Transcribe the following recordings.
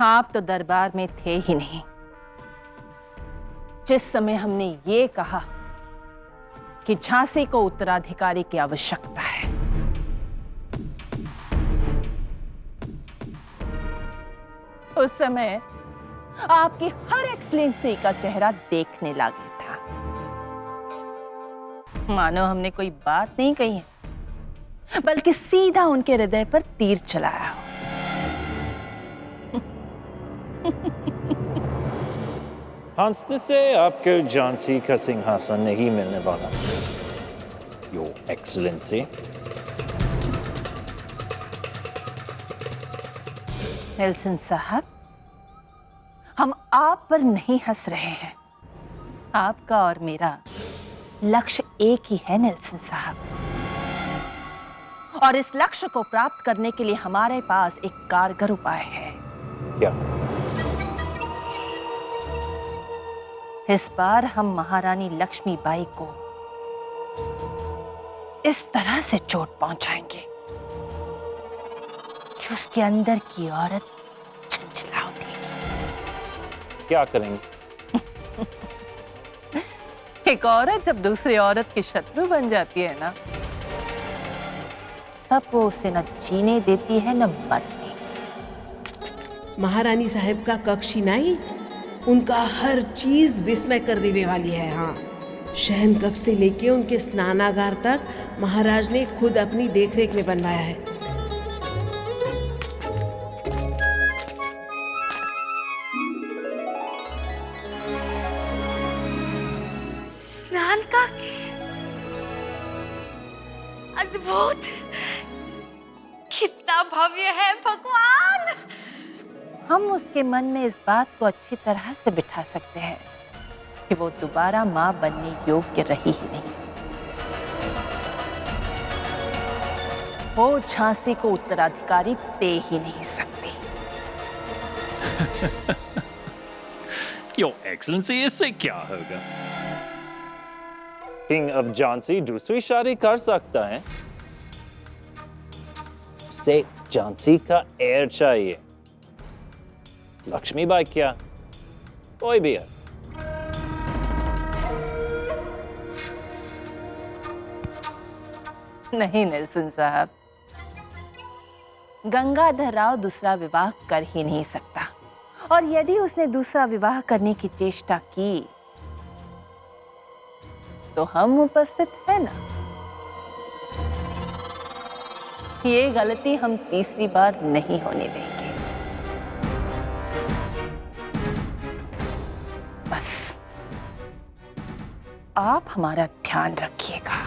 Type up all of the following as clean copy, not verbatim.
आप तो दरबार में थे ही नहीं जिस समय हमने ये कहा कि झांसी को उत्तराधिकारी की आवश्यकता है। उस समय आपकी हर एक्सलेंसी का चेहरा देखने लायक था, मानो हमने कोई बात नहीं कही है, बल्कि सीधा उनके हृदय पर तीर चलाया हो। हंसने से आपको झांसी का सिंहासन नहीं मिलने वाला, योर एक्सीलेंसी। नेल्सन साहब, हम आप पर नहीं हंस रहे हैं। आपका और मेरा लक्ष्य एक ही है नेल्सन साहब, और इस लक्ष्य को प्राप्त करने के लिए हमारे पास एक कारगर उपाय है। क्या? इस बार हम महारानी लक्ष्मीबाई को इस तरह से चोट पहुंचाएंगे कि उसके अंदर की औरत झंझला उठेगी। क्या करेंगे? एक औरत जब दूसरी औरत की शत्रु बन जाती है ना, तब वो उसे न जीने देती है न मरने। महारानी साहब का कक्ष ही नहीं, उनका हर चीज विस्मय कर देने वाली है। हाँ, शयन कक्ष से लेके उनके स्नानागार तक महाराज ने खुद अपनी देखरेख में बनवाया है। स्नान कक्ष अद्भुत, कितना भव्य है भगवान। हम उसके मन में इस बात को अच्छी तरह से बिठा सकते हैं कि वो दोबारा मां बनने योग्य रही ही नहीं। वो झांसी को उत्तराधिकारी दे ही नहीं सकती। योर एक्सीलेंसी, इससे क्या होगा? किंग ऑफ झांसी दूसरी शादी कर सकता है। उसे झांसी का हेयर चाहिए। लक्ष्मीबाई क्या, कोई भी है। नहीं नेल्सन साहब, गंगाधर राव दूसरा विवाह कर ही नहीं सकता, और यदि उसने दूसरा विवाह करने की चेष्टा की तो हम उपस्थित है ना। ये गलती हम तीसरी बार नहीं होने देंगे। बस आप हमारा ध्यान रखिएगा।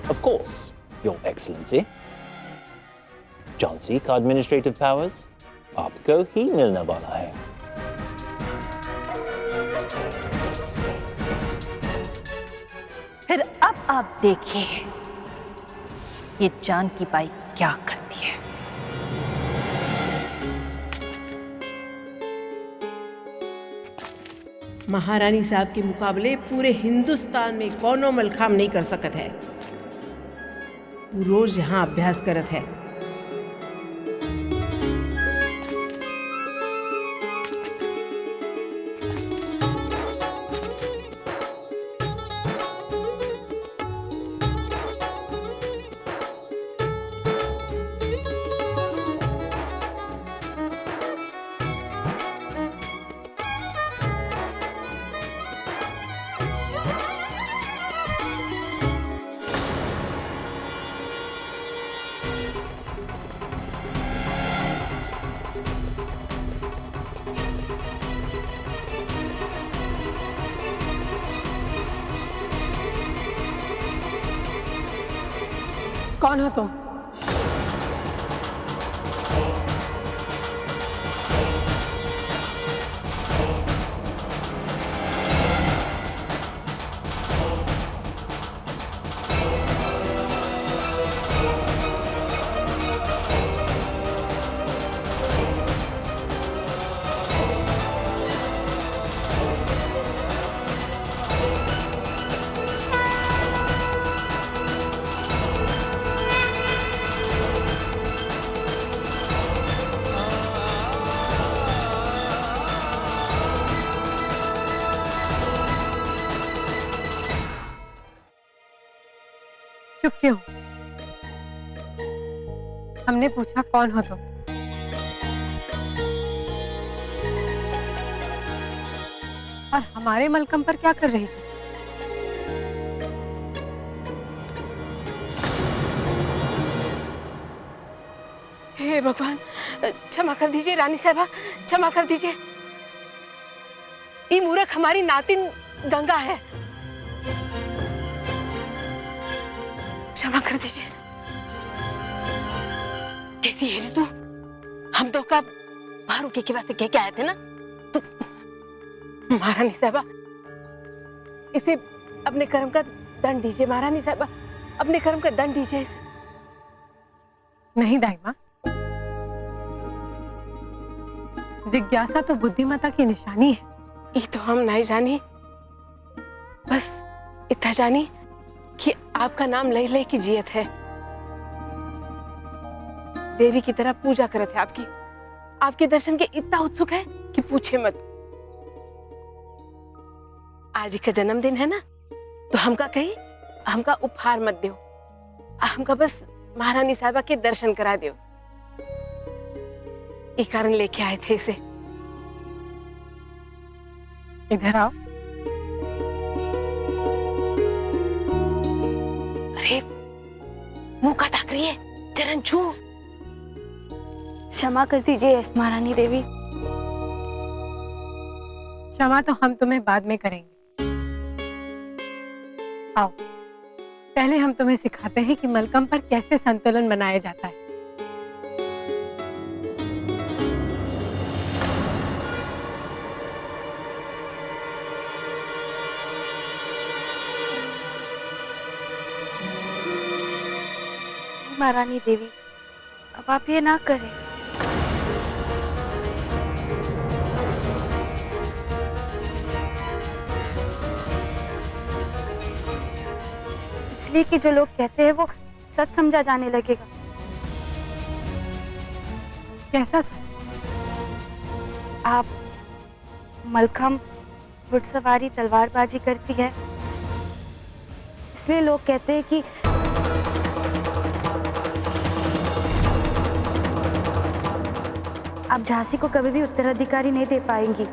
Of course, Your Excellency. Jhansi का एडमिनिस्ट्रेटिव पावर्स आपको ही मिलने वाला है। फिर अब आप देखिए ये जानकी बाई क्या करती है। महारानी साहब के मुकाबले पूरे हिंदुस्तान में कौनो मलखाम नहीं कर सकत है। वो रोज यहाँ अभ्यास करत है। कौन हो तुम? चुप क्यों? हमने पूछा कौन हो तुम? और हमारे मलकम पर क्या कर रही थी? हे भगवान, क्षमा कर दीजिए रानी साहबा, क्षमा कर दीजिए। ये मूर्ख हमारी नातिन गंगा है, क्षमा कर दीजिए। कैसी है तू? हम तो का बाहर के वास्ते कह के आए थे ना। तो महारानी साहबा, इसे अपने कर्म का दंड दीजिए। महारानी साहबा, अपने कर्म का दंड दीजिए। नहीं दाइमा, जिज्ञासा तो बुद्धिमता की निशानी है। ये तो हम नहीं जानी, बस इतना जानी कि आपका नाम ले ले की जियत है। देवी की तरह पूजा करे थे आपकी, आपके दर्शन के इतना उत्सुक है कि पूछे मत। आज ही का जन्मदिन है ना, तो हमका कही हमका उपहार मत दो, हमका बस महारानी साहबा के दर्शन करा दो। ये कारण लेके आए थे इसे। इधर आओ। अरे मुंह का ताक रही है, चरण छू। क्षमा कर दीजिए महारानी देवी। क्षमा तो हम तुम्हें बाद में करेंगे। आओ, पहले हम तुम्हें सिखाते हैं कि मलकम पर कैसे संतुलन बनाया जाता है। महारानी देवी, अब आप ये ना करें। इसलिए कि जो लोग कहते हैं वो सच समझा जाने लगेगा। कैसा सच? आप मलखम घुड़सवारी तलवारबाजी करती है, इसलिए लोग कहते हैं कि आप झांसी को कभी भी उत्तराधिकारी नहीं दे पाएंगी।